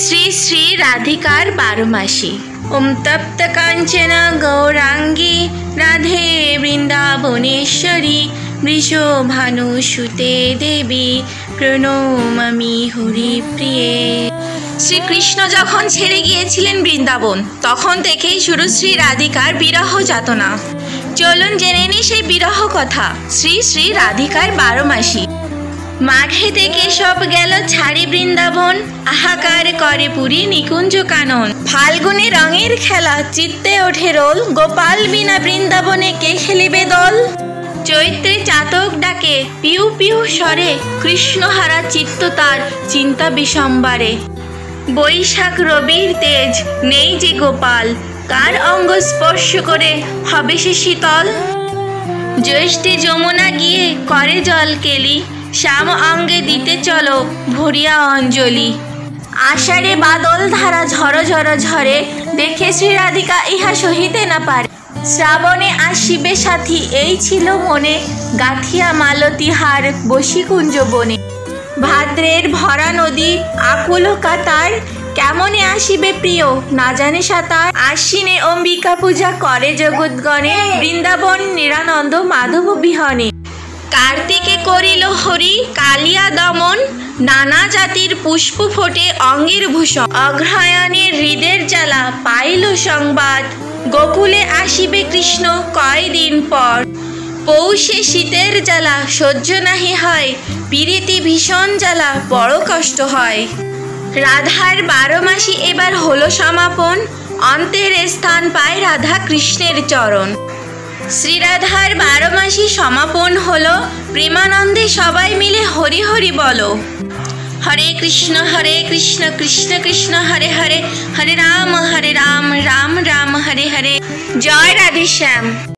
শ্রী শ্রী রাধিকার বারোমাসী। ওম তপ্ত কাঞ্চনা গৌরাঙ্গী রাধে বৃন্দাবনেশ্বরী বৃষভানুসুতে দেবী প্রণমামি হরিপ্রিয়ে। শ্রীকৃষ্ণ যখন ছেড়ে গিয়েছিলেন বৃন্দাবন, তখন থেকেই শুরু শ্রী রাধিকার বিরহ যাতনা। চলুন জেনে নিই সেই বিরহ কথা। শ্রী শ্রী রাধিকার বারোমাসী। মাঘে থেকে সব গেল ছাড়ি বৃন্দাবন, আহাকার করে পুরী নিকুঞ্জ কানন। ফাল্গুনে রঙের খেলা চিত্তে ওঠে রোল, গোপাল বিনা বৃন্দাবনে কে খেলিবে দল। চৈত্রে চাতক ডাকে পিউ পিউ স্বরে, কৃষ্ণহারা চিত্ত তার চিন্তা বিসম্বারে। বৈশাখ রবির তেজ নেই যে গোপাল, কার অঙ্গ স্পর্শ করে হবে সে শীতল। জ্যৈষ্ঠে যমুনা গিয়ে করে জল কেলি, শ্যাম অঙ্গে দিতে চলো ভরিয়া অঞ্জলি। আষাঢ়ে বাদল ধারা ঝর ঝর ঝরে, দেখে শ্রী রাধিকা ইহা সহিতে না পারে। শ্রাবণে আসিবে সাথী এই ছিল মনে, গাঁথিয়া মালতী হার বশিকুঞ্জ বনে। ভাদ্রের ভরা নদী আকুল কাতার, কেমনে আসিবে প্রিয় না জানে সাঁতার। আশ্বিনে অম্বিকা পূজা করে জগৎগণে, বৃন্দাবন নিরানন্দ মাধব বিহনে। কার্তিকে করিল হরি কালিয়া দমন, নানা জাতির পুষ্প ফোটে অঙ্গের ভূষণ। অগ্রহায়ণে হৃদের জ্বালা পাইল সংবাদ, গোকুলে আসিবে কৃষ্ণ কয়দিন পর। পৌষে শীতের জ্বালা সহ্য নাহি হয়, পিরিতি ভীষণ জ্বালা বড় কষ্ট হয়। রাধার বারোমাসী এবার হলো সমাপন, অন্তের স্থান পায় রাধা কৃষ্ণের চরণ। শ্রীরাধার বারোমাসী সমাপন হলো, প্রেমানন্দে সবাই মিলে হরি হরি বলো। হরে কৃষ্ণ কৃষ্ণ কৃষ্ণ হরে হরে, হরে রাম রাম রাম হরে হরে। জয় রাধেশ্যাম।